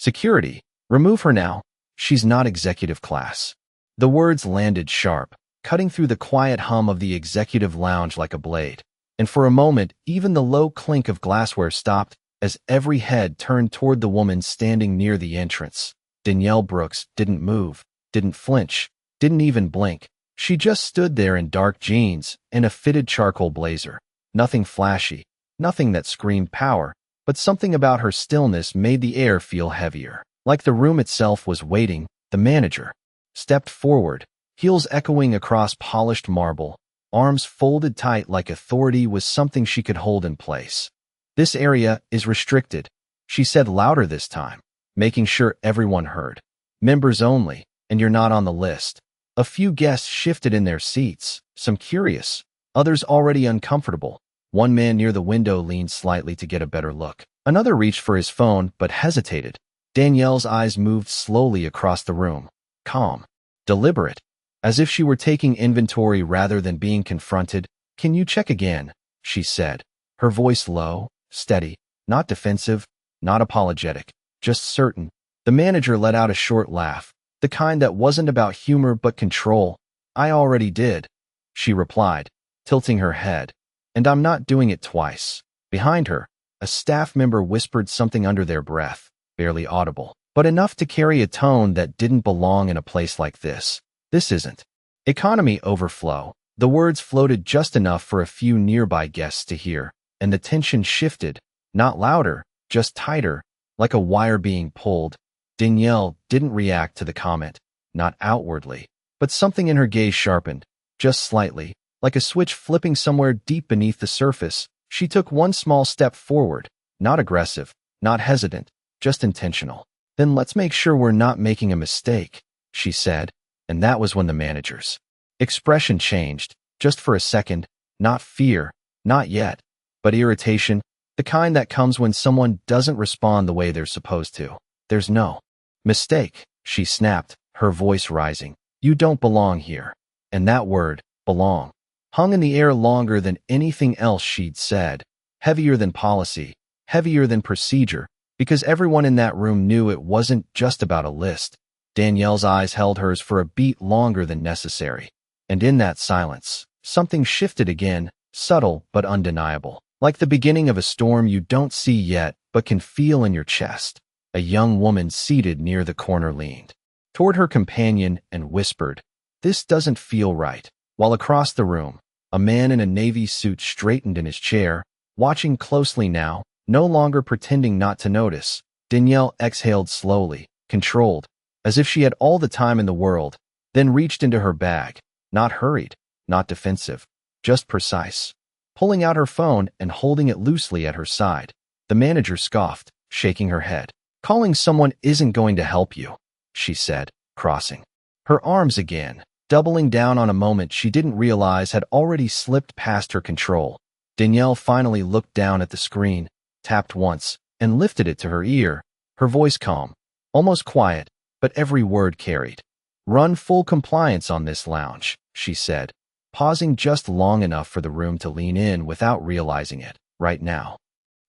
Security. Remove her now. She's not executive class. The words landed sharp, cutting through the quiet hum of the executive lounge like a blade. And for a moment, even the low clink of glassware stopped as every head turned toward the woman standing near the entrance. Danielle Brooks didn't move, didn't flinch, didn't even blink. She just stood there in dark jeans and a fitted charcoal blazer. Nothing flashy, nothing that screamed power, but something about her stillness made the air feel heavier. Like the room itself was waiting. The manager stepped forward, heels echoing across polished marble, arms folded tight like authority was something she could hold in place. "This area is restricted," she said louder this time, making sure everyone heard. "Members only, and you're not on the list." A few guests shifted in their seats, some curious, others already uncomfortable. One man near the window leaned slightly to get a better look. Another reached for his phone but hesitated. Danielle's eyes moved slowly across the room, calm, deliberate, as if she were taking inventory rather than being confronted. "Can you check again?" she said, her voice low, steady, not defensive, not apologetic, just certain. The manager let out a short laugh, the kind that wasn't about humor but control. "I already did," she replied, tilting her head. "And I'm not doing it twice." Behind her, a staff member whispered something under their breath, barely audible, but enough to carry a tone that didn't belong in a place like this. "This isn't economy overflow." The words floated just enough for a few nearby guests to hear, and the tension shifted, not louder, just tighter, like a wire being pulled. Danielle didn't react to the comment, not outwardly, but something in her gaze sharpened, just slightly, like a switch flipping somewhere deep beneath the surface. She took one small step forward, not aggressive, not hesitant, just intentional. "Then let's make sure we're not making a mistake," she said, and that was when the manager's expression changed, just for a second. Not fear, not yet, but irritation, the kind that comes when someone doesn't respond the way they're supposed to. "There's no mistake," she snapped, her voice rising. "You don't belong here." And that word, belong, hung in the air longer than anything else she'd said, heavier than policy, heavier than procedure, because everyone in that room knew it wasn't just about a list. Danielle's eyes held hers for a beat longer than necessary. And in that silence, something shifted again, subtle but undeniable, like the beginning of a storm you don't see yet but can feel in your chest. A young woman seated near the corner leaned toward her companion and whispered, "This doesn't feel right." While across the room, a man in a navy suit straightened in his chair, watching closely now, no longer pretending not to notice. Danielle exhaled slowly, controlled, as if she had all the time in the world, then reached into her bag, not hurried, not defensive, just precise, pulling out her phone and holding it loosely at her side. The manager scoffed, shaking her head. "Calling someone isn't going to help you," she said, crossing her arms again, doubling down on a moment she didn't realize had already slipped past her control. Danielle finally looked down at the screen, tapped once, and lifted it to her ear, her voice calm, almost quiet, but every word carried. "Run full compliance on this lounge," she said, pausing just long enough for the room to lean in without realizing it, right now.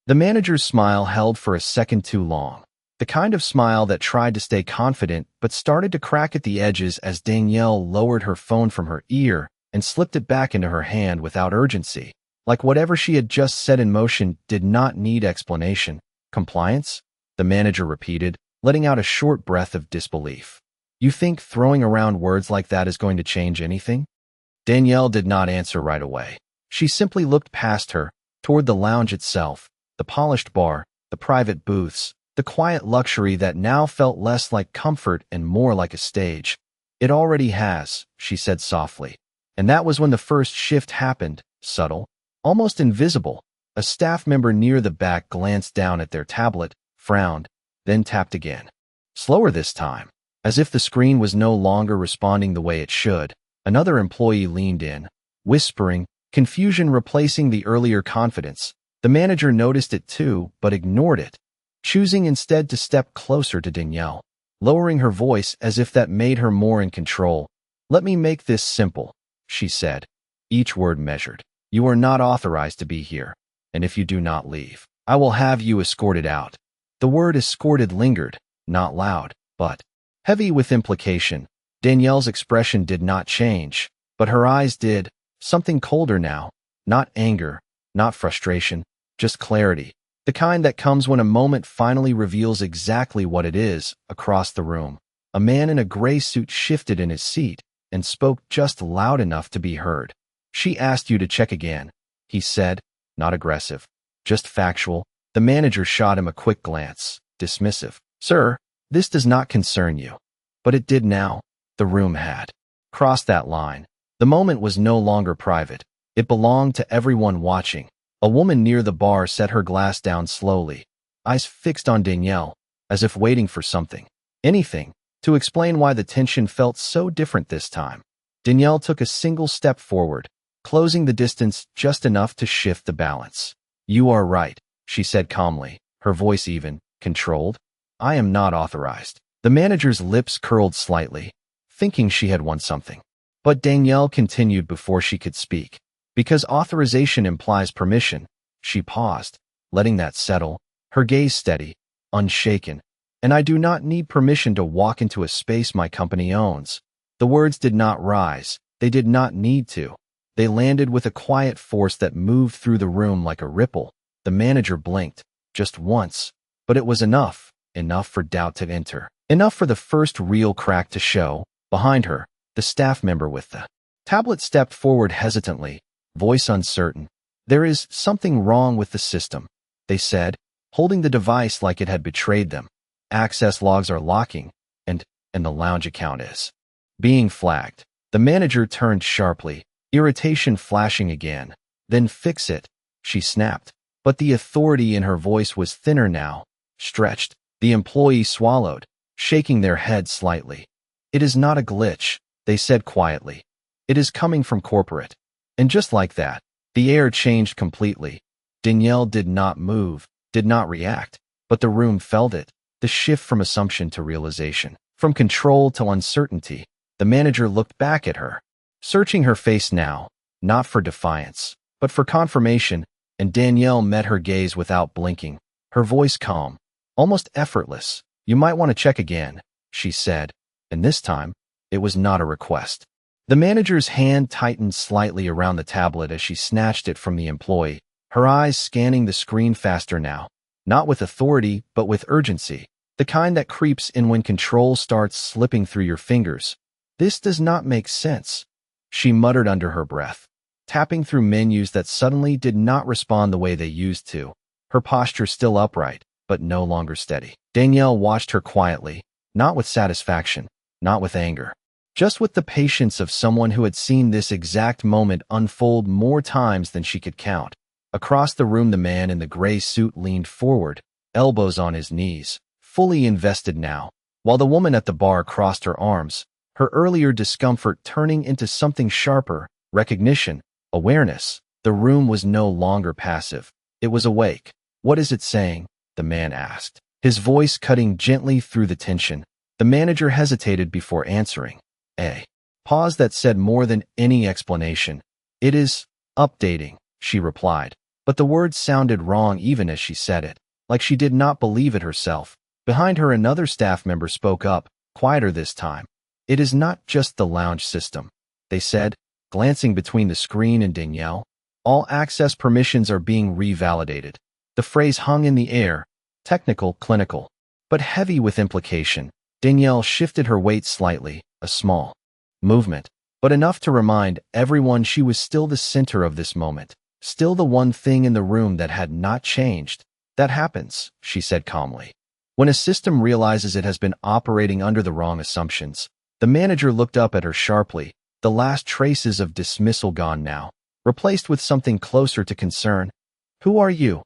The manager's smile held for a second too long. The kind of smile that tried to stay confident but started to crack at the edges as Danielle lowered her phone from her ear and slipped it back into her hand without urgency, like whatever she had just set in motion did not need explanation. "Compliance?" the manager repeated, letting out a short breath of disbelief. "You think throwing around words like that is going to change anything?" Danielle did not answer right away. She simply looked past her, toward the lounge itself, the polished bar, the private booths, the quiet luxury that now felt less like comfort and more like a stage. "It already has," she said softly. And that was when the first shift happened, subtle, almost invisible. A staff member near the back glanced down at their tablet, frowned, then tapped again. Slower this time, as if the screen was no longer responding the way it should. Another employee leaned in, whispering, confusion replacing the earlier confidence. The manager noticed it too, but ignored it, choosing instead to step closer to Danielle, lowering her voice as if that made her more in control. "Let me make this simple," she said, each word measured. "You are not authorized to be here, and if you do not leave, I will have you escorted out." The word escorted lingered, not loud, but heavy with implication. Danielle's expression did not change, but her eyes did, something colder now, not anger, not frustration, just clarity, the kind that comes when a moment finally reveals exactly what it is. Across the room, a man in a gray suit shifted in his seat and spoke just loud enough to be heard. "She asked you to check again," he said, not aggressive, just factual. The manager shot him a quick glance, dismissive. "Sir, this does not concern you." But it did now. The room had crossed that line. The moment was no longer private. It belonged to everyone watching. A woman near the bar set her glass down slowly, eyes fixed on Danielle, as if waiting for something, anything, to explain why the tension felt so different this time. Danielle took a single step forward, closing the distance just enough to shift the balance. "You are right," she said calmly, her voice even, controlled. "I am not authorized." The manager's lips curled slightly, thinking she had won something. But Danielle continued before she could speak. "Because authorization implies permission." She paused, letting that settle, her gaze steady, unshaken. "And I do not need permission to walk into a space my company owns." The words did not rise. They did not need to. They landed with a quiet force that moved through the room like a ripple. The manager blinked, just once, but it was enough for doubt to enter. Enough for the first real crack to show. Behind her, the staff member with the tablet stepped forward hesitantly, voice uncertain. "There is something wrong with the system," they said, holding the device like it had betrayed them. "Access logs are locking, and the lounge account is being flagged." The manager turned sharply, irritation flashing again. "Then fix it," she snapped. But the authority in her voice was thinner now, stretched. The employee swallowed, shaking their head slightly. "It is not a glitch," they said quietly. "It is coming from corporate." And just like that, the air changed completely. Danielle did not move, did not react, but the room felt it, the shift from assumption to realization, from control to uncertainty. The manager looked back at her, searching her face now, not for defiance, but for confirmation, and Danielle met her gaze without blinking, her voice calm, almost effortless. "You might want to check again," she said, and this time, it was not a request. The manager's hand tightened slightly around the tablet as she snatched it from the employee, her eyes scanning the screen faster now, not with authority, but with urgency, the kind that creeps in when control starts slipping through your fingers. "This does not make sense," she muttered under her breath, tapping through menus that suddenly did not respond the way they used to, her posture still upright, but no longer steady. Danielle watched her quietly, not with satisfaction, not with anger, just with the patience of someone who had seen this exact moment unfold more times than she could count. Across the room, the man in the gray suit leaned forward, elbows on his knees, fully invested now, while the woman at the bar crossed her arms, her earlier discomfort turning into something sharper, recognition, awareness. The room was no longer passive. It was awake. "What is it saying?" the man asked, his voice cutting gently through the tension. The manager hesitated before answering. A pause that said more than any explanation. "It is updating," she replied, but the words sounded wrong even as she said it, like she did not believe it herself. Behind her, another staff member spoke up, quieter this time. "It is not just the lounge system," they said, glancing between the screen and Danielle. "All access permissions are being revalidated." The phrase hung in the air, technical, clinical, but heavy with implication. Danielle shifted her weight slightly, a small movement, but enough to remind everyone she was still the center of this moment, still the one thing in the room that had not changed. "That happens," she said calmly, "when a system realizes it has been operating under the wrong assumptions." The manager looked up at her sharply, the last traces of dismissal gone now, replaced with something closer to concern. "Who are you?"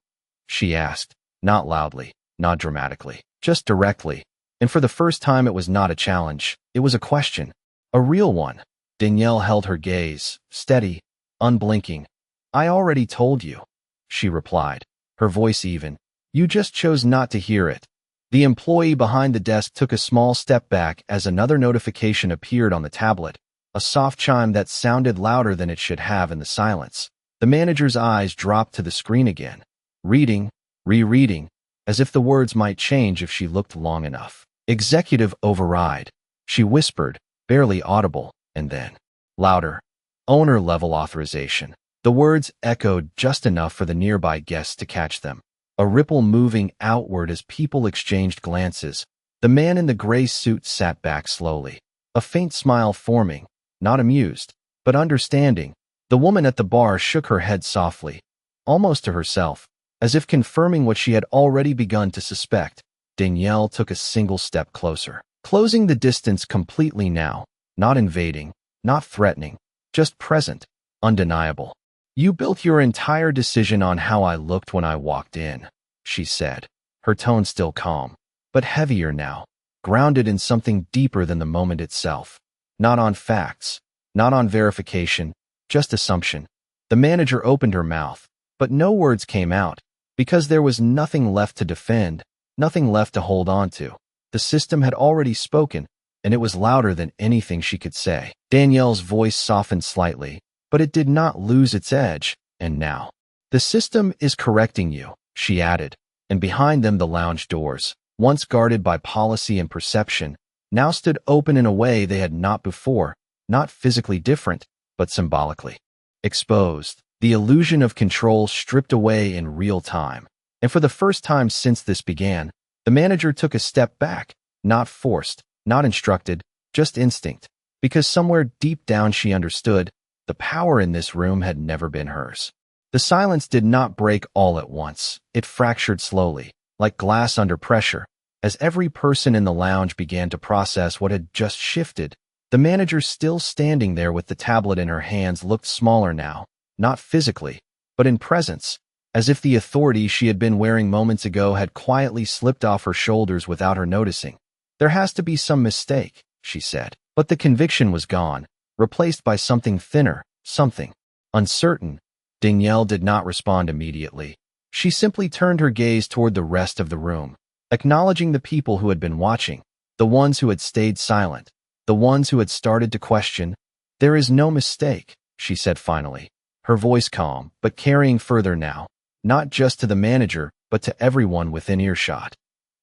she asked, not loudly, not dramatically, just directly. And for the first time, it was not a challenge. It was a question. A real one. Danielle held her gaze, steady, unblinking. "I already told you," she replied, her voice even. "You just chose not to hear it." The employee behind the desk took a small step back as another notification appeared on the tablet, a soft chime that sounded louder than it should have in the silence. The manager's eyes dropped to the screen again, reading, rereading, as if the words might change if she looked long enough. Executive override, she whispered, barely audible, and then, louder, owner-level authorization. The words echoed just enough for the nearby guests to catch them, a ripple moving outward as people exchanged glances. The man in the gray suit sat back slowly, a faint smile forming, not amused, but understanding. The woman at the bar shook her head softly, almost to herself, as if confirming what she had already begun to suspect. Danielle took a single step closer, closing the distance completely now, not invading, not threatening, just present, undeniable. You built your entire decision on how I looked when I walked in, she said, her tone still calm, but heavier now, grounded in something deeper than the moment itself. Not on facts, not on verification, just assumption. The manager opened her mouth, but no words came out, because there was nothing left to defend, nothing left to hold on to. The system had already spoken, and it was louder than anything she could say. Danielle's voice softened slightly, but it did not lose its edge, and now. The system is correcting you, she added, and behind them the lounge doors, once guarded by policy and perception, now stood open in a way they had not before, not physically different, but symbolically. Exposed, the illusion of control stripped away in real time. And for the first time since this began, the manager took a step back, not forced, not instructed, just instinct, because somewhere deep down she understood, the power in this room had never been hers. The silence did not break all at once. It fractured slowly, like glass under pressure, as every person in the lounge began to process what had just shifted. The manager, still standing there with the tablet in her hands, looked smaller now, not physically, but in presence, as if the authority she had been wearing moments ago had quietly slipped off her shoulders without her noticing. There has to be some mistake, she said, but the conviction was gone, replaced by something thinner, something uncertain. Danielle did not respond immediately. She simply turned her gaze toward the rest of the room, acknowledging the people who had been watching, the ones who had stayed silent, the ones who had started to question. There is no mistake, she said finally, her voice calm, but carrying further now, not just to the manager, but to everyone within earshot.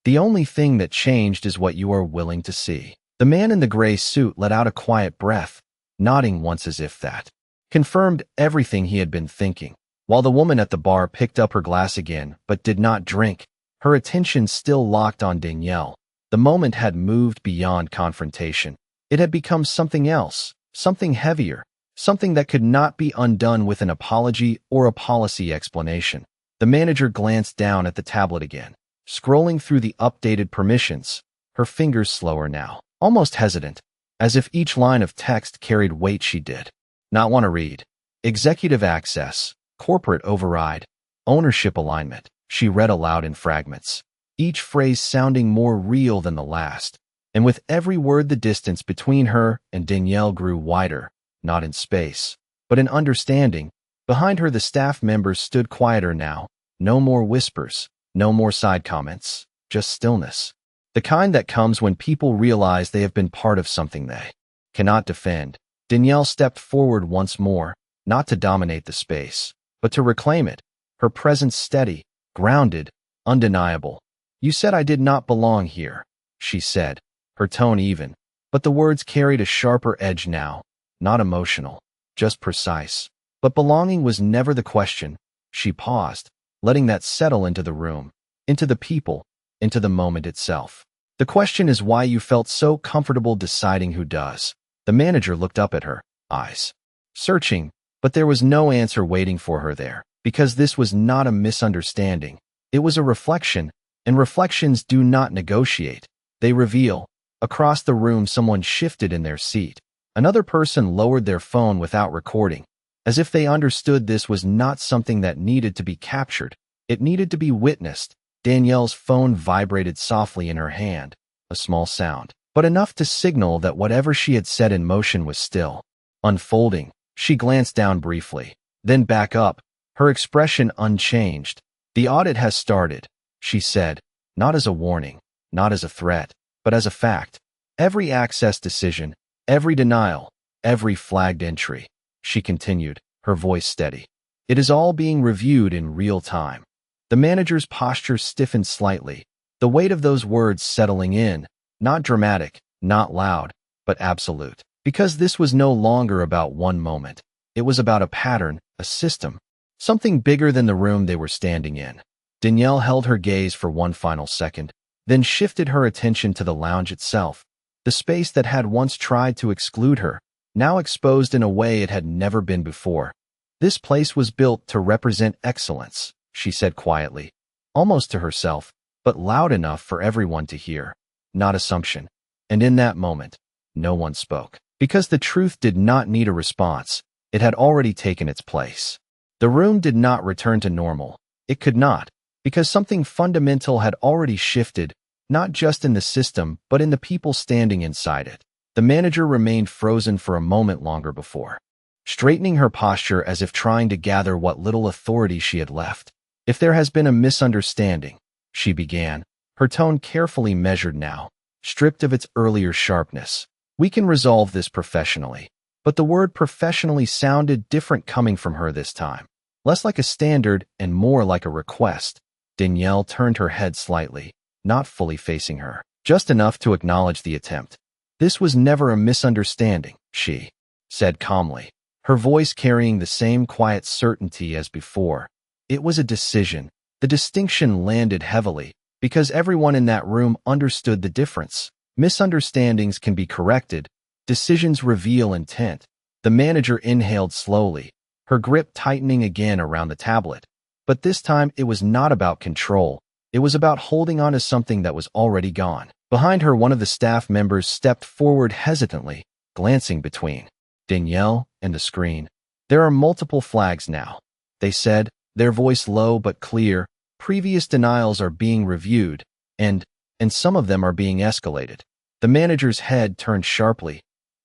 The only thing that changed is what you are willing to see. The man in the gray suit let out a quiet breath, nodding once as if that confirmed everything he had been thinking, while the woman at the bar picked up her glass again but did not drink, her attention still locked on Danielle. The moment had moved beyond confrontation. It had become something else, something heavier, something that could not be undone with an apology or a policy explanation. The manager glanced down at the tablet again, scrolling through the updated permissions, her fingers slower now, almost hesitant, as if each line of text carried weight. She did not want to read. Executive access, corporate override, ownership alignment. She read aloud in fragments, each phrase sounding more real than the last, and with every word the distance between her and Danielle grew wider, not in space, but in understanding. Behind her the staff members stood quieter now, no more whispers, no more side comments, just stillness. The kind that comes when people realize they have been part of something they cannot defend. Danielle stepped forward once more, not to dominate the space, but to reclaim it, her presence steady, grounded, undeniable. You said I did not belong here, she said, her tone even, but the words carried a sharper edge now, not emotional, just precise. But belonging was never the question. She paused, letting that settle into the room, into the people, into the moment itself. The question is why you felt so comfortable deciding who does. The manager looked up at her, eyes searching, but there was no answer waiting for her there, because this was not a misunderstanding. It was a reflection, and reflections do not negotiate. They reveal. Across the room someone shifted in their seat. Another person lowered their phone without recording, as if they understood this was not something that needed to be captured. It needed to be witnessed. Danielle's phone vibrated softly in her hand, a small sound, but enough to signal that whatever she had set in motion was still unfolding. She glanced down briefly, then back up, her expression unchanged. The audit has started, she said, not as a warning, not as a threat, but as a fact. Every access decision, every denial, every flagged entry, she continued, her voice steady. It is all being reviewed in real time. The manager's posture stiffened slightly, the weight of those words settling in, not dramatic, not loud, but absolute. Because this was no longer about one moment. It was about a pattern, a system, something bigger than the room they were standing in. Danielle held her gaze for one final second, then shifted her attention to the lounge itself, the space that had once tried to exclude her, now exposed in a way it had never been before. This place was built to represent excellence, she said quietly, almost to herself, but loud enough for everyone to hear. Not assumption. And in that moment, no one spoke. Because the truth did not need a response, it had already taken its place. The room did not return to normal. It could not, because something fundamental had already shifted, not just in the system, but in the people standing inside it. The manager remained frozen for a moment longer before, straightening her posture as if trying to gather what little authority she had left. If there has been a misunderstanding, she began, her tone carefully measured now, stripped of its earlier sharpness. We can resolve this professionally. But the word professionally sounded different coming from her this time. Less like a standard and more like a request. Danielle turned her head slightly, not fully facing her, just enough to acknowledge the attempt. This was never a misunderstanding, she said calmly, her voice carrying the same quiet certainty as before. It was a decision. The distinction landed heavily, because everyone in that room understood the difference. Misunderstandings can be corrected. Decisions reveal intent. The manager inhaled slowly, her grip tightening again around the tablet. But this time it was not about control. It was about holding on to something that was already gone. Behind her, one of the staff members stepped forward hesitantly, glancing between Danielle and the screen. There are multiple flags now, they said, their voice low but clear. Previous denials are being reviewed, and some of them are being escalated. The manager's head turned sharply.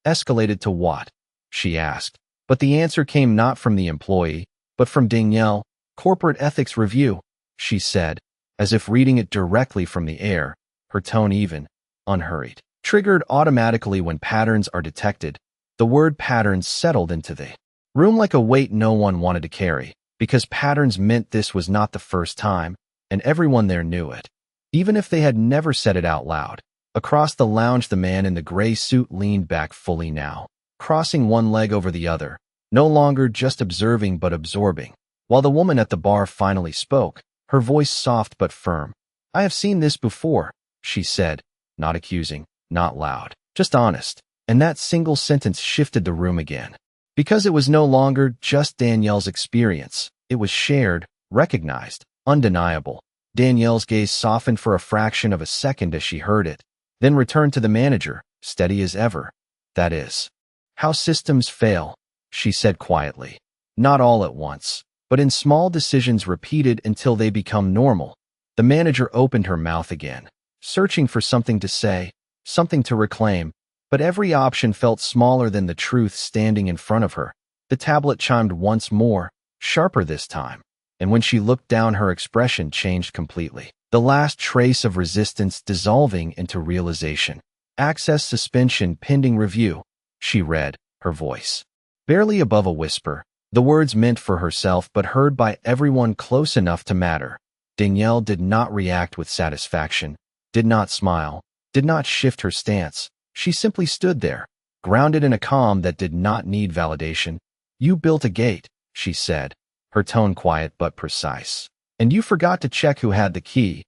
Escalated to what? She asked. But the answer came not from the employee, but from Danielle. Corporate ethics review, she said, as if reading it directly from the air, her tone even, unhurried. Triggered automatically when patterns are detected, the word patterns settled into the room like a weight no one wanted to carry, because patterns meant this was not the first time, and everyone there knew it. Even if they had never said it out loud. Across the lounge, the man in the gray suit leaned back fully now, crossing one leg over the other, no longer just observing but absorbing. While the woman at the bar finally spoke, her voice soft but firm. I have seen this before, she said, not accusing, not loud, just honest. And that single sentence shifted the room again. Because it was no longer just Danielle's experience, it was shared, recognized, undeniable. Danielle's gaze softened for a fraction of a second as she heard it, then returned to the manager, steady as ever. That is how systems fail, she said quietly. Not all at once, but in small decisions repeated until they become normal. The manager opened her mouth again, searching for something to say, something to reclaim, but every option felt smaller than the truth standing in front of her. The tablet chimed once more, sharper this time, and when she looked down, her expression changed completely. The last trace of resistance dissolving into realization. Access suspension pending review, she read, her voice barely above a whisper, the words meant for herself but heard by everyone close enough to matter. Danielle did not react with satisfaction, did not smile, did not shift her stance. She simply stood there, grounded in a calm that did not need validation. You built a gate, she said, her tone quiet but precise. And you forgot to check who had the key.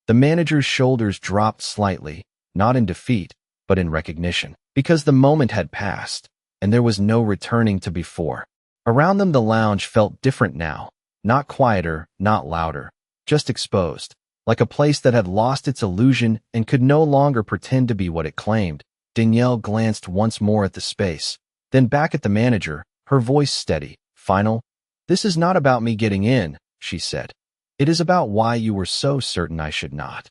The manager's shoulders dropped slightly, not in defeat, but in recognition, because the moment had passed, and there was no returning to before. Around them the lounge felt different now, not quieter, not louder, just exposed, like a place that had lost its illusion and could no longer pretend to be what it claimed. Danielle glanced once more at the space, then back at the manager, her voice steady, final. This is not about me getting in, she said. It is about why you were so certain I should not.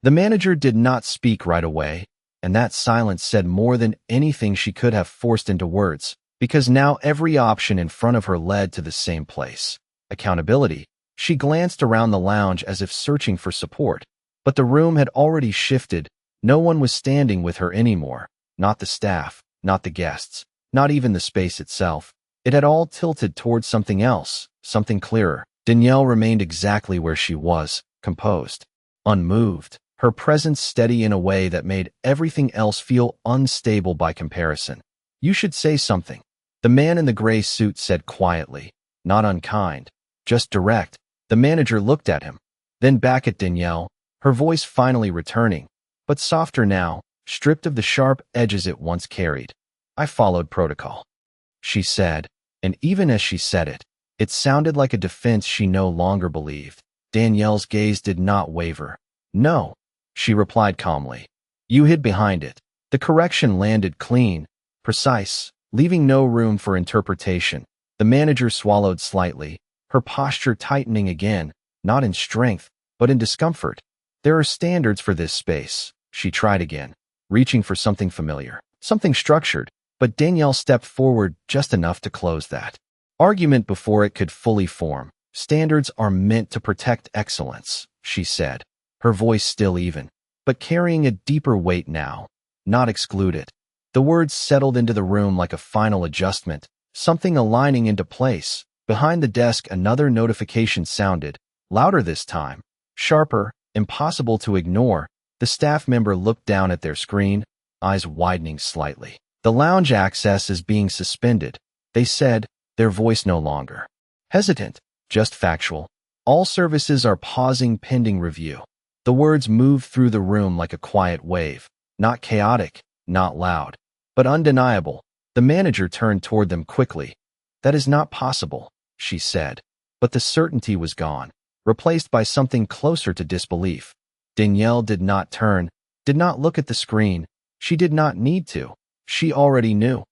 The manager did not speak right away, and that silence said more than anything she could have forced into words, because now every option in front of her led to the same place. Accountability. She glanced around the lounge as if searching for support, but the room had already shifted. No one was standing with her anymore, not the staff, not the guests, not even the space itself. It had all tilted towards something else, something clearer. Danielle remained exactly where she was, composed, unmoved, her presence steady in a way that made everything else feel unstable by comparison. "You should say something," the man in the gray suit said quietly, not unkind, just direct. The manager looked at him, then back at Danielle, her voice finally returning, but softer now, stripped of the sharp edges it once carried. "I followed protocol," she said, and even as she said it, it sounded like a defense she no longer believed. Danielle's gaze did not waver. "No," she replied calmly. "You hid behind it." The correction landed clean, precise, leaving no room for interpretation. The manager swallowed slightly, her posture tightening again, not in strength, but in discomfort. "There are standards for this space," she tried again, reaching for something familiar, something structured, but Danielle stepped forward just enough to close that argument before it could fully form. "Standards are meant to protect excellence," she said, her voice still even, but carrying a deeper weight now, "not exclude it." The words settled into the room like a final adjustment, something aligning into place. Behind the desk, another notification sounded, louder this time, sharper, impossible to ignore. The staff member looked down at their screen, eyes widening slightly. "The lounge access is being suspended," they said, their voice no longer hesitant, just factual. "All services are pausing pending review." The words moved through the room like a quiet wave, not chaotic, not loud, but undeniable. The manager turned toward them quickly. "That is not possible," she said, but the certainty was gone, replaced by something closer to disbelief. Danielle did not turn, did not look at the screen. She did not need to. She already knew.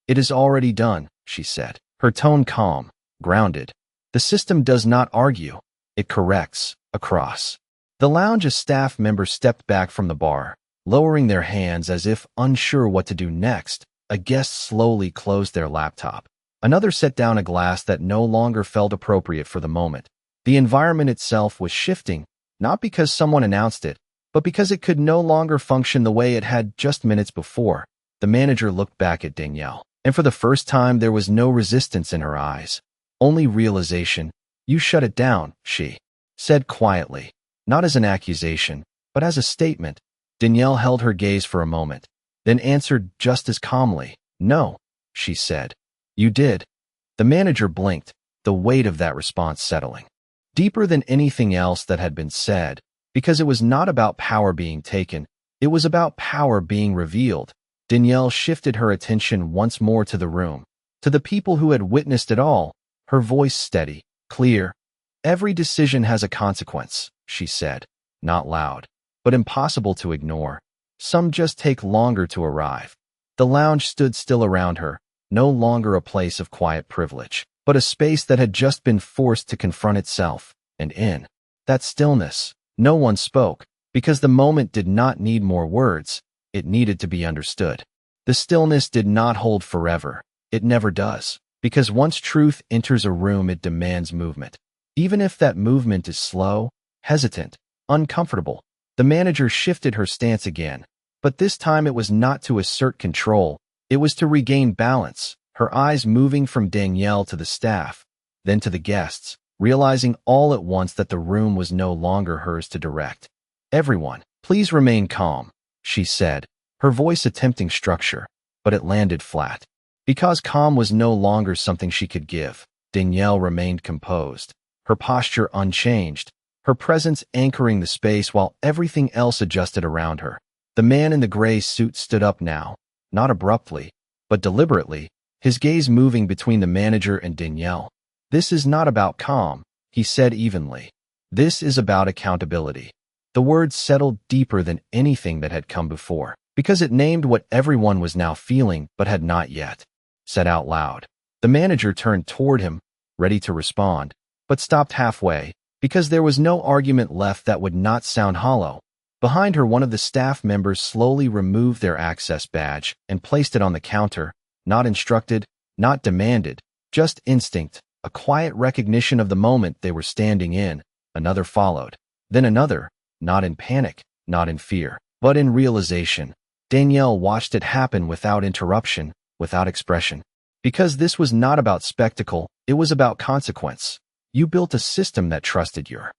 "It is already done," she said, her tone calm, grounded. "The system does not argue. It corrects." Across the lounge, a staff member stepped back from the bar, lowering their hands as if unsure what to do next. A guest slowly closed their laptop. Another set down a glass that no longer felt appropriate for the moment. The environment itself was shifting, not because someone announced it, but because it could no longer function the way it had just minutes before. The manager looked back at Danielle, and for the first time there was no resistance in her eyes, only realization. "You shut it down," she said quietly, not as an accusation, but as a statement. Danielle held her gaze for a moment, then answered just as calmly. "No," she said. "You did." The manager blinked, the weight of that response settling deeper than anything else that had been said, because it was not about power being taken, it was about power being revealed. Danielle shifted her attention once more to the room, to the people who had witnessed it all, her voice steady, clear. "Every decision has a consequence," she said, not loud, but impossible to ignore. "Some just take longer to arrive." The lounge stood still around her, no longer a place of quiet privilege, but a space that had just been forced to confront itself. And in that stillness, no one spoke, because the moment did not need more words. It needed to be understood. The stillness did not hold forever. It never does, because once truth enters a room, it demands movement. Even if that movement is slow, hesitant, uncomfortable. The manager shifted her stance again, but this time it was not to assert control. It was to regain balance, her eyes moving from Danielle to the staff, then to the guests, realizing all at once that the room was no longer hers to direct. "Everyone, please remain calm," she said, her voice attempting structure, but it landed flat. Because calm was no longer something she could give, Danielle remained composed, her posture unchanged, her presence anchoring the space while everything else adjusted around her. The man in the gray suit stood up now, not abruptly, but deliberately, his gaze moving between the manager and Danielle. "This is not about calm," he said evenly. "This is about accountability." The words settled deeper than anything that had come before, because it named what everyone was now feeling but had not yet said out loud. The manager turned toward him, ready to respond, but stopped halfway, because there was no argument left that would not sound hollow. Behind her, one of the staff members slowly removed their access badge and placed it on the counter, not instructed, not demanded, just instinct, a quiet recognition of the moment they were standing in. Another followed, then another, not in panic, not in fear, but in realization. Danielle watched it happen without interruption, without expression. Because this was not about spectacle, it was about consequence. You built a system that trusted your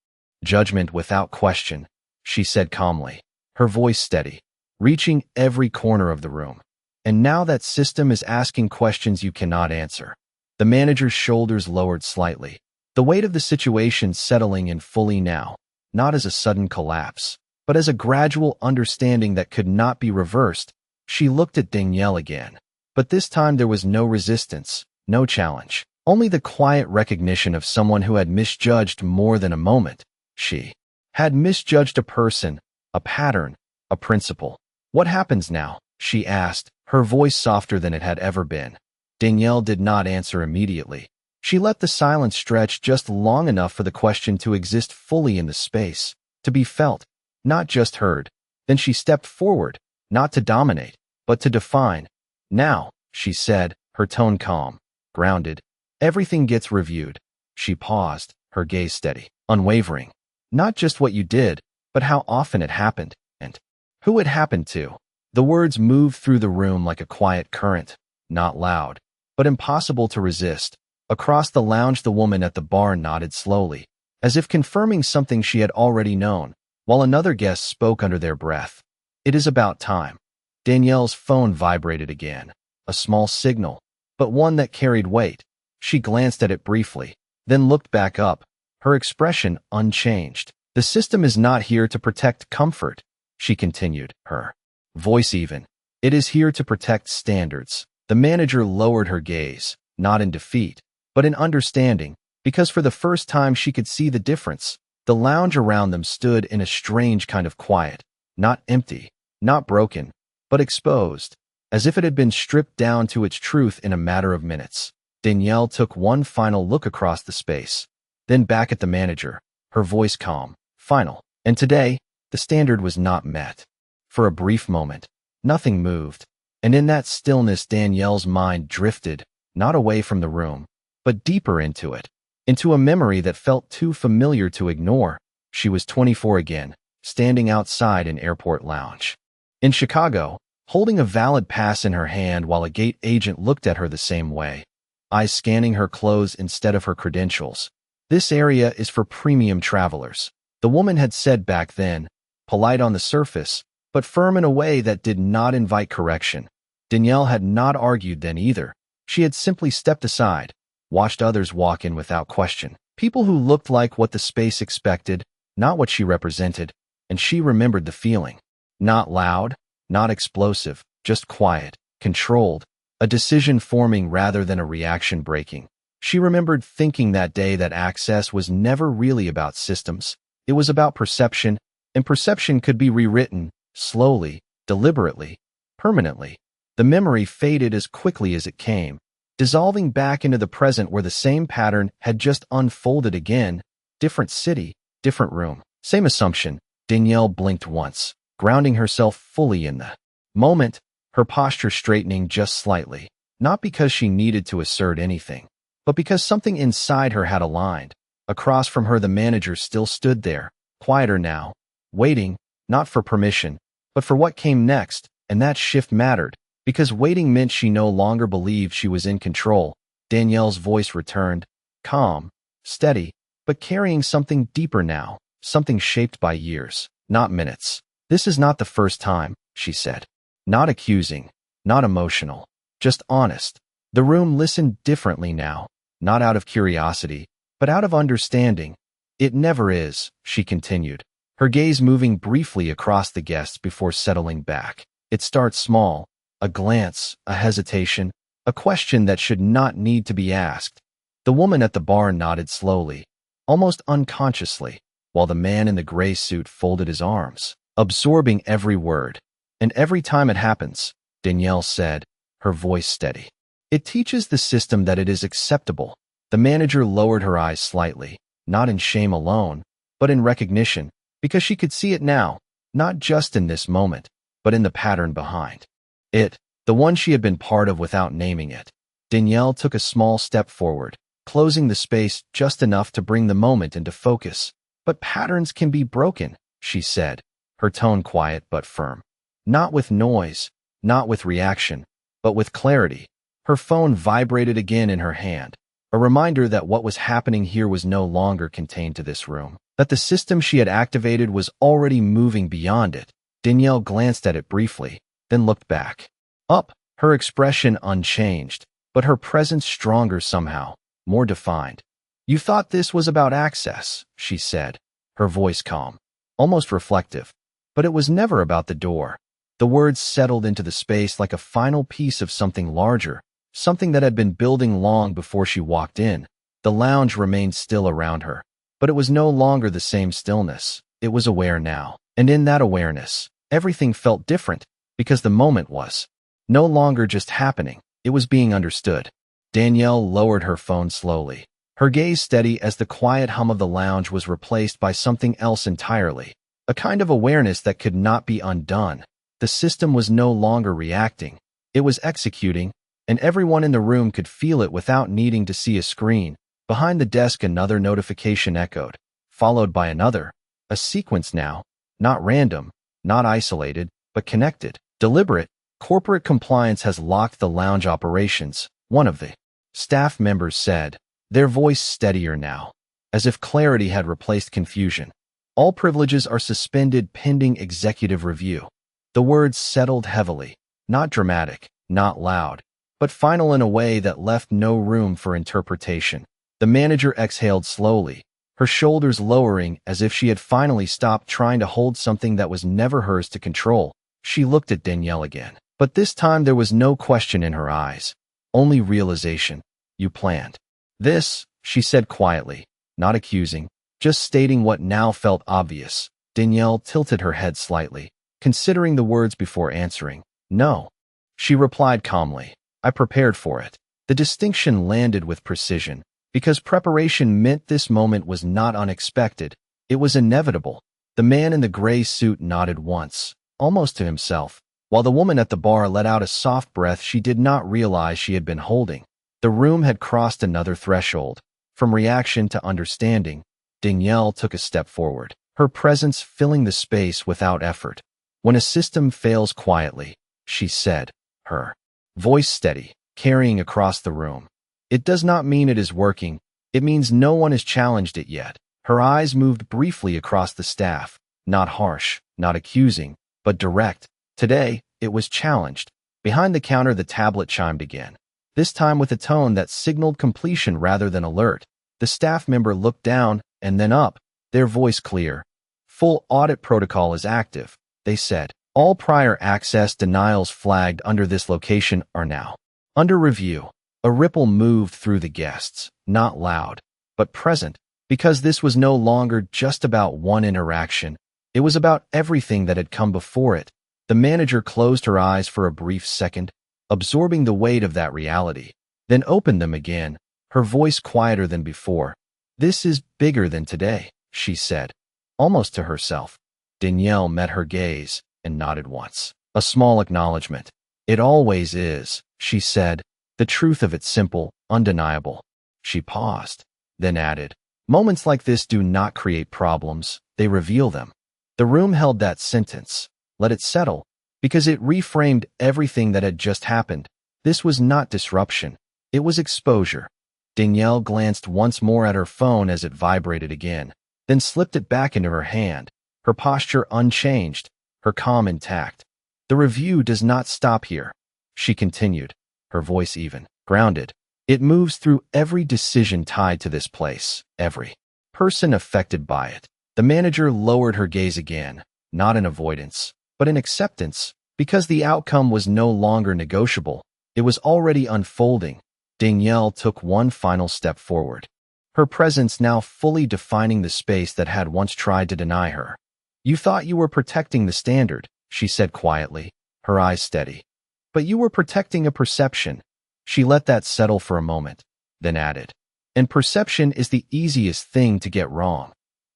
judgment without question, she said calmly, her voice steady, reaching every corner of the room. And now that system is asking questions you cannot answer. The manager's shoulders lowered slightly, the weight of the situation settling in fully now, not as a sudden collapse, but as a gradual understanding that could not be reversed. She looked at Danielle again, but this time there was no resistance, no challenge, only the quiet recognition of someone who had misjudged more than a moment. She had misjudged a person, a pattern, a principle. What happens now? She asked, her voice softer than it had ever been. Danielle did not answer immediately. She let the silence stretch just long enough for the question to exist fully in the space, to be felt, not just heard. Then she stepped forward, not to dominate, but to define. Now, she said, her tone calm, grounded. Everything gets reviewed. She paused, her gaze steady, unwavering. Not just what you did, but how often it happened, and who it happened to. The words moved through the room like a quiet current, not loud, but impossible to resist. Across the lounge, the woman at the bar nodded slowly, as if confirming something she had already known, while another guest spoke under their breath. It is about time. Danielle's phone vibrated again, a small signal, but one that carried weight. She glanced at it briefly, then looked back up, her expression unchanged. The system is not here to protect comfort, she continued, her voice even. It is here to protect standards. The manager lowered her gaze, not in defeat, but in understanding, because for the first time she could see the difference. The lounge around them stood in a strange kind of quiet, not empty, not broken, but exposed, as if it had been stripped down to its truth in a matter of minutes. Danielle took one final look across the space, then back at the manager, her voice calm, final. And today, the standard was not met. For a brief moment, nothing moved, and in that stillness Danielle's mind drifted, not away from the room, but deeper into it, into a memory that felt too familiar to ignore. She was 24 again, standing outside an airport lounge in Chicago, holding a valid pass in her hand while a gate agent looked at her the same way, eyes scanning her clothes instead of her credentials. This area is for premium travelers, the woman had said back then, polite on the surface, but firm in a way that did not invite correction. Danielle had not argued then either. She had simply stepped aside, watched others walk in without question. People who looked like what the space expected, not what she represented, and she remembered the feeling. Not loud, not explosive, just quiet, controlled, a decision forming rather than a reaction breaking. She remembered thinking that day that access was never really about systems. It was about perception, and perception could be rewritten, slowly, deliberately, permanently. The memory faded as quickly as it came, dissolving back into the present where the same pattern had just unfolded again. Different city, different room, same assumption. Danielle blinked once, grounding herself fully in the moment, her posture straightening just slightly, not because she needed to assert anything, but because something inside her had aligned. Across from her the manager still stood there, quieter now, waiting, not for permission, but for what came next, and that shift mattered, because waiting meant she no longer believed she was in control. Danielle's voice returned, calm, steady, but carrying something deeper now, something shaped by years, not minutes. This is not the first time, she said. Not accusing, not emotional, just honest. The room listened differently now, not out of curiosity, but out of understanding. It never is, she continued, her gaze moving briefly across the guests before settling back. It starts small, a glance, a hesitation, a question that should not need to be asked. The woman at the bar nodded slowly, almost unconsciously, while the man in the gray suit folded his arms, absorbing every word. And every time it happens, Danielle said, her voice steady, it teaches the system that it is acceptable. The manager lowered her eyes slightly, not in shame alone, but in recognition, because she could see it now, not just in this moment, but in the pattern behind it, the one she had been part of without naming it. Danielle took a small step forward, closing the space just enough to bring the moment into focus. But patterns can be broken, she said, her tone quiet but firm. Not with noise, not with reaction, but with clarity. Her phone vibrated again in her hand, a reminder that what was happening here was no longer contained to this room, that the system she had activated was already moving beyond it. Danielle glanced at it briefly, then looked back. Up, her expression unchanged, but her presence stronger somehow, more defined. "You thought this was about access," she said, her voice calm, almost reflective. "But it was never about the door." The words settled into the space like a final piece of something larger, something that had been building long before she walked in. The lounge remained still around her, but it was no longer the same stillness. It was aware now, and in that awareness, everything felt different, because the moment was no longer just happening, it was being understood. Danielle lowered her phone slowly, her gaze steady as the quiet hum of the lounge was replaced by something else entirely, a kind of awareness that could not be undone. The system was no longer reacting, it was executing, and everyone in the room could feel it without needing to see a screen. Behind the desk, another notification echoed, followed by another, a sequence now, not random, not isolated, but connected, deliberate. "Corporate compliance has locked the lounge operations," one of the staff members said, their voice steadier now, as if clarity had replaced confusion. "All privileges are suspended pending executive review." The words settled heavily, not dramatic, not loud, but final in a way that left no room for interpretation. The manager exhaled slowly, her shoulders lowering as if she had finally stopped trying to hold something that was never hers to control. She looked at Danielle again, but this time there was no question in her eyes, only realization. "You planned this," she said quietly, not accusing, just stating what now felt obvious. Danielle tilted her head slightly, considering the words before answering. "No," she replied calmly. "I prepared for it." The distinction landed with precision, because preparation meant this moment was not unexpected, it was inevitable. The man in the gray suit nodded once, almost to himself, while the woman at the bar let out a soft breath she did not realize she had been holding. The room had crossed another threshold. From reaction to understanding, Danielle took a step forward, her presence filling the space without effort. "When a system fails quietly," she said, her voice steady, carrying across the room, "it does not mean it is working, it means no one has challenged it yet." Her eyes moved briefly across the staff, not harsh, not accusing, but direct. Today, it was challenged. Behind the counter, the tablet chimed again, this time with a tone that signaled completion rather than alert. The staff member looked down and then up, their voice clear. "Full audit protocol is active," they said. "All prior access denials flagged under this location are now under review." A ripple moved through the guests, not loud, but present, because this was no longer just about one interaction. It was about everything that had come before it. The manager closed her eyes for a brief second, absorbing the weight of that reality, then opened them again, her voice quieter than before. "This is bigger than today," she said, almost to herself. Danielle met her gaze and nodded once, a small acknowledgement. "It always is," she said, the truth of it simple, undeniable. She paused, then added, "Moments like this do not create problems, they reveal them." The room held that sentence, let it settle, because it reframed everything that had just happened. This was not disruption, it was exposure. Danielle glanced once more at her phone as it vibrated again, then slipped it back into her hand, her posture unchanged, her calm intact. "The review does not stop here," she continued, her voice even, grounded. "It moves through every decision tied to this place, every person affected by it." The manager lowered her gaze again, not in avoidance, but in acceptance, because the outcome was no longer negotiable. It was already unfolding. Danielle took one final step forward, her presence now fully defining the space that had once tried to deny her. "You thought you were protecting the standard," she said quietly, her eyes steady. "But you were protecting a perception." She let that settle for a moment, then added, "And perception is the easiest thing to get wrong."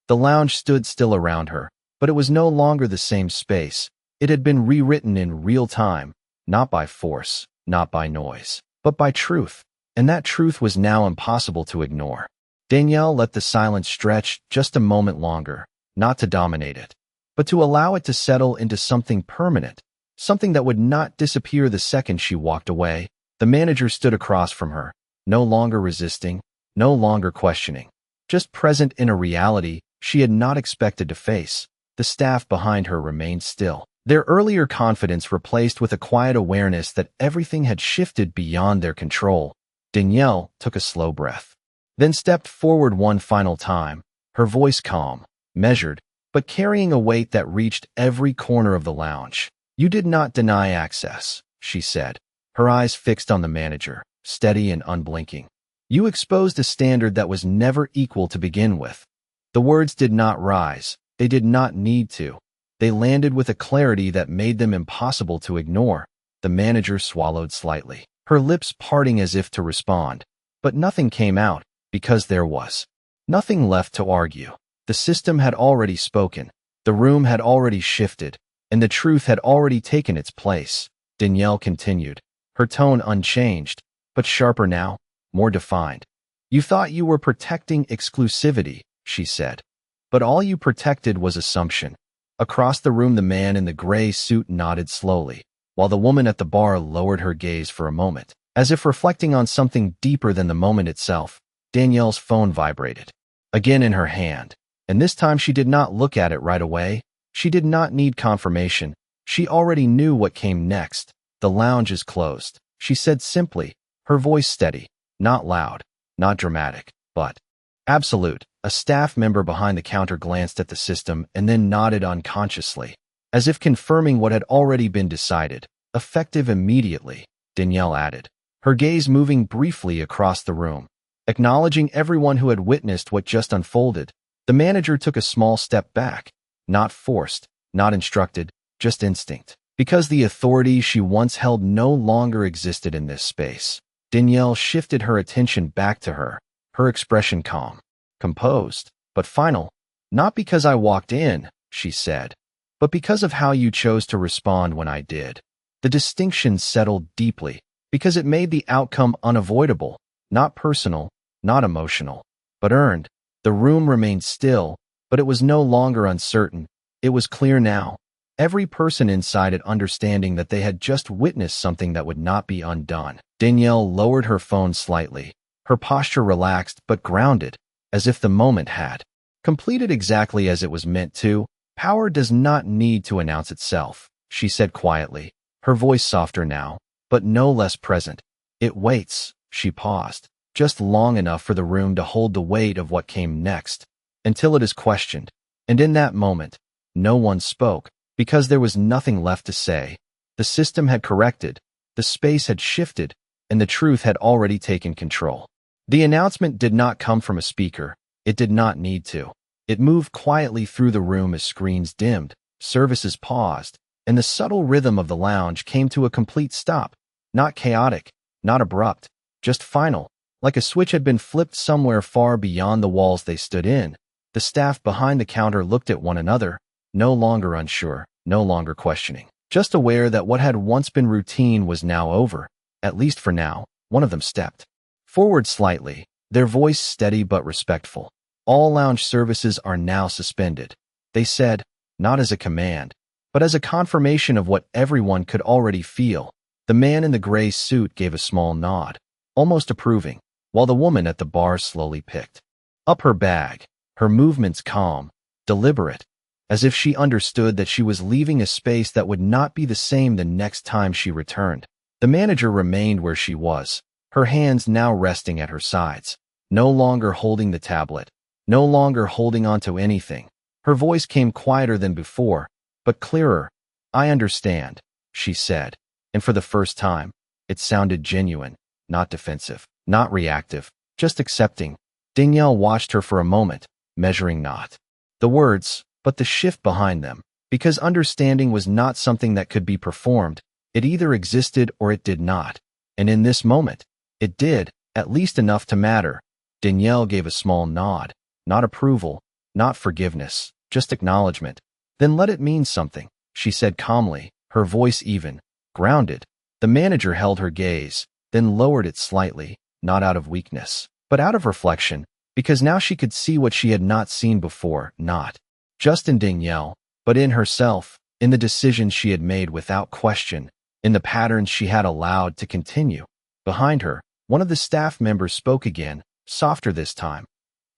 The lounge stood still around her, but it was no longer the same space. It had been rewritten in real time, not by force, not by noise, but by truth, and that truth was now impossible to ignore. Danielle let the silence stretch just a moment longer, not to dominate it, but to allow it to settle into something permanent, something that would not disappear the second she walked away. The manager stood across from her, no longer resisting, no longer questioning, just present in a reality she had not expected to face. The staff behind her remained still, their earlier confidence replaced with a quiet awareness that everything had shifted beyond their control. Danielle took a slow breath, then stepped forward one final time, her voice calm, measured, but carrying a weight that reached every corner of the lounge. "You did not deny access," she said, her eyes fixed on the manager, steady and unblinking. "You exposed a standard that was never equal to begin with." The words did not rise. They did not need to. They landed with a clarity that made them impossible to ignore. The manager swallowed slightly, her lips parting as if to respond. But nothing came out, because there was nothing left to argue. The system had already spoken, the room had already shifted, and the truth had already taken its place. Danielle continued, her tone unchanged, but sharper now, more defined. "You thought you were protecting exclusivity," she said. "But all you protected was assumption." Across the room, the man in the gray suit nodded slowly, while the woman at the bar lowered her gaze for a moment, as if reflecting on something deeper than the moment itself. Danielle's phone vibrated, again in her hand, and this time she did not look at it right away. She did not need confirmation. She already knew what came next. "The lounge is closed," she said simply, her voice steady, not loud, not dramatic, but absolute. A staff member behind the counter glanced at the system and then nodded unconsciously, as if confirming what had already been decided. "Effective immediately," Danielle added, her gaze moving briefly across the room, acknowledging everyone who had witnessed what just unfolded. The manager took a small step back, not forced, not instructed, just instinct, because the authority she once held no longer existed in this space. Danielle shifted her attention back to her, her expression calm, composed, but final. "Not because I walked in," she said, "but because of how you chose to respond when I did." The distinction settled deeply, because it made the outcome unavoidable, not personal, not emotional, but earned. The room remained still, but it was no longer uncertain. It was clear now, every person inside it understanding that they had just witnessed something that would not be undone. Danielle lowered her phone slightly, her posture relaxed but grounded, as if the moment had completed exactly as it was meant to. "Power does not need to announce itself," she said quietly, her voice softer now, but no less present. "It waits." She paused, just long enough for the room to hold the weight of what came next, until it is questioned. And in that moment, no one spoke, because there was nothing left to say. The system had corrected, the space had shifted, and the truth had already taken control. The announcement did not come from a speaker. It did not need to. It moved quietly through the room as screens dimmed, services paused, and the subtle rhythm of the lounge came to a complete stop. Not chaotic, not abrupt, just final, like a switch had been flipped somewhere far beyond the walls they stood in. The staff behind the counter looked at one another, no longer unsure, no longer questioning, just aware that what had once been routine was now over, at least for now. One of them stepped forward slightly, their voice steady but respectful. "All lounge services are now suspended," they said, not as a command, but as a confirmation of what everyone could already feel. The man in the gray suit gave a small nod, almost approving, while the woman at the bar slowly picked up her bag, her movements calm, deliberate, as if she understood that she was leaving a space that would not be the same the next time she returned. The manager remained where she was, her hands now resting at her sides, no longer holding the tablet, no longer holding on to anything. Her voice came quieter than before, but clearer. "I understand," she said, and for the first time, it sounded genuine, not defensive, not reactive, just accepting. Danielle watched her for a moment, measuring not the words, but the shift behind them, because understanding was not something that could be performed. It either existed or it did not. And in this moment, it did, at least enough to matter. Danielle gave a small nod, not approval, not forgiveness, just acknowledgement. "Then let it mean something," she said calmly, her voice even, grounded. The manager held her gaze, then lowered it slightly, not out of weakness, but out of reflection, because now she could see what she had not seen before, not just in Danielle, but in herself, in the decisions she had made without question, in the patterns she had allowed to continue. Behind her, one of the staff members spoke again, softer this time.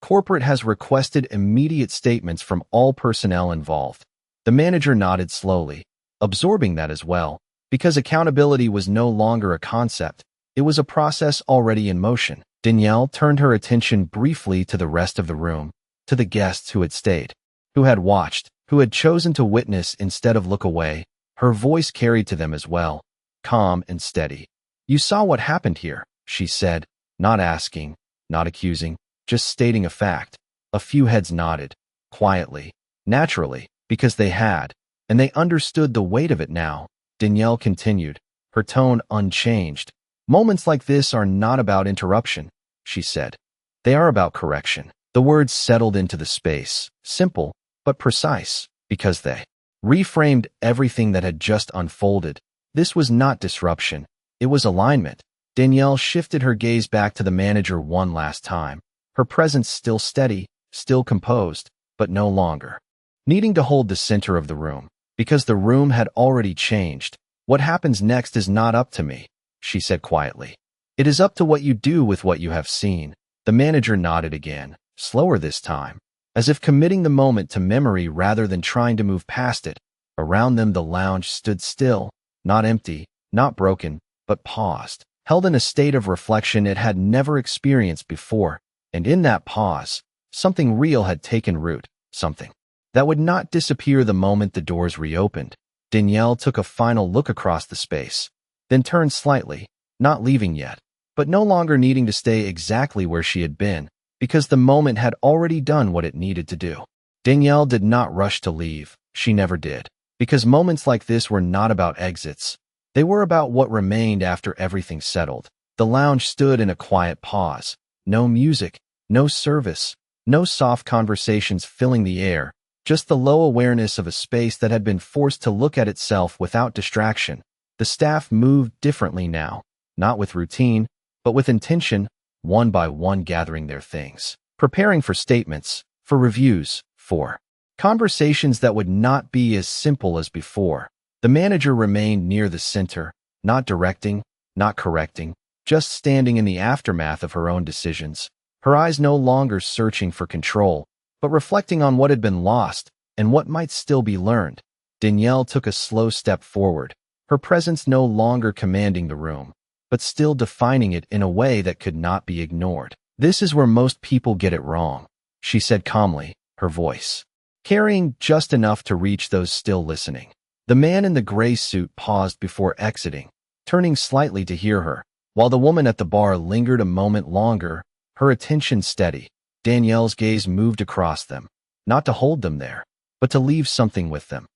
Corporate has requested immediate statements from all personnel involved. The manager nodded slowly, absorbing that as well, because accountability was no longer a concept. It was a process already in motion. Danielle turned her attention briefly to the rest of the room, to the guests who had stayed, who had watched, who had chosen to witness instead of look away. Her voice carried to them as well, calm and steady. "You saw what happened here," she said, not asking, not accusing, just stating a fact. A few heads nodded, quietly, naturally, because they had, and they understood the weight of it now. Danielle continued, her tone unchanged. "Moments like this are not about interruption," she said. "They are about correction." The words settled into the space, simple, but precise, because they reframed everything that had just unfolded. This was not disruption. It was alignment. Danielle shifted her gaze back to the manager one last time, her presence still steady, still composed, but no longer needing to hold the center of the room, because the room had already changed. "What happens next is not up to me," she said quietly. "It is up to what you do with what you have seen." The manager nodded again, slower this time, as if committing the moment to memory rather than trying to move past it. Around them the lounge stood still, not empty, not broken, but paused, held in a state of reflection it had never experienced before. And in that pause, something real had taken root, something that would not disappear the moment the doors reopened. Danielle took a final look across the space, then turned slightly, not leaving yet, but no longer needing to stay exactly where she had been, because the moment had already done what it needed to do. Danielle did not rush to leave. She never did, because moments like this were not about exits. They were about what remained after everything settled. The lounge stood in a quiet pause. No music, no service, no soft conversations filling the air, just the low awareness of a space that had been forced to look at itself without distraction. The staff moved differently now, not with routine, but with intention, one by one gathering their things, preparing for statements, for reviews, for conversations that would not be as simple as before. The manager remained near the center, not directing, not correcting, just standing in the aftermath of her own decisions, her eyes no longer searching for control, but reflecting on what had been lost and what might still be learned. Danielle took a slow step forward, her presence no longer commanding the room, but still defining it in a way that could not be ignored. "This is where most people get it wrong," she said calmly, her voice carrying just enough to reach those still listening. The man in the gray suit paused before exiting, turning slightly to hear her, while the woman at the bar lingered a moment longer, her attention steady. Danielle's gaze moved across them, not to hold them there, but to leave something with them.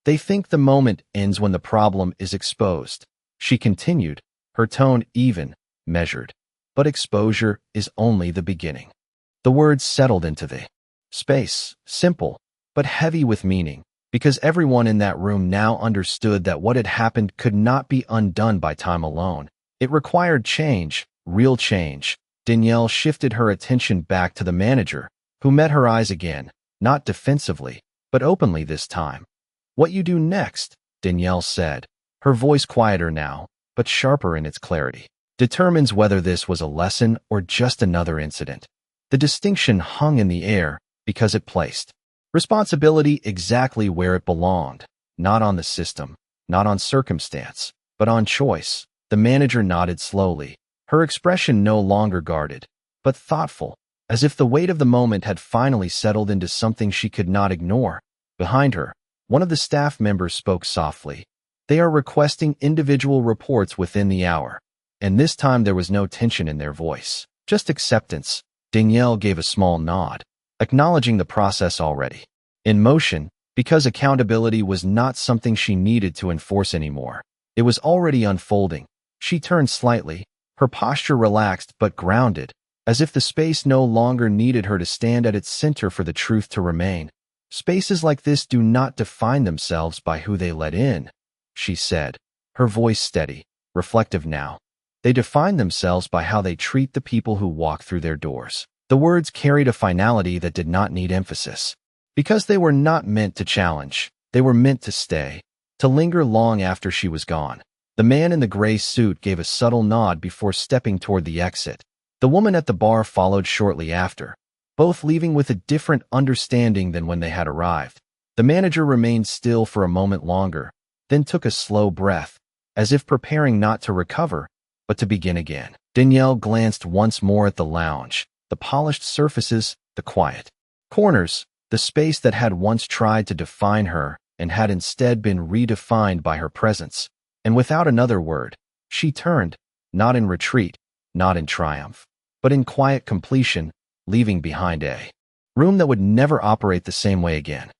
"They think the moment ends when the problem is exposed," she continued, her tone even, measured. "But exposure is only the beginning." The words settled into the space, simple, but heavy with meaning, because everyone in that room now understood that what had happened could not be undone by time alone. It required change, real change. Danielle shifted her attention back to the manager, who met her eyes again, not defensively, but openly this time. "What you do next," Danielle said, her voice quieter now, but sharper in its clarity, "determines whether this was a lesson or just another incident." The distinction hung in the air because it placed responsibility exactly where it belonged, not on the system, not on circumstance, but on choice. The manager nodded slowly, her expression no longer guarded, but thoughtful, as if the weight of the moment had finally settled into something she could not ignore. Behind her, one of the staff members spoke softly. "They are requesting individual reports within the hour." And this time there was no tension in their voice, just acceptance. Danielle gave a small nod, acknowledging the process already in motion, because accountability was not something she needed to enforce anymore. It was already unfolding. She turned slightly, her posture relaxed but grounded, as if the space no longer needed her to stand at its center for the truth to remain. "Spaces like this do not define themselves by who they let in," she said, her voice steady, reflective now. "They define themselves by how they treat the people who walk through their doors." The words carried a finality that did not need emphasis, because they were not meant to challenge. They were meant to stay, to linger long after she was gone. The man in the gray suit gave a subtle nod before stepping toward the exit. The woman at the bar followed shortly after, both leaving with a different understanding than when they had arrived. The manager remained still for a moment longer, then took a slow breath, as if preparing not to recover, but to begin again. Danielle glanced once more at the lounge, the polished surfaces, the quiet corners, the space that had once tried to define her and had instead been redefined by her presence. And without another word, she turned, not in retreat, not in triumph, but in quiet completion, leaving behind a room that would never operate the same way again.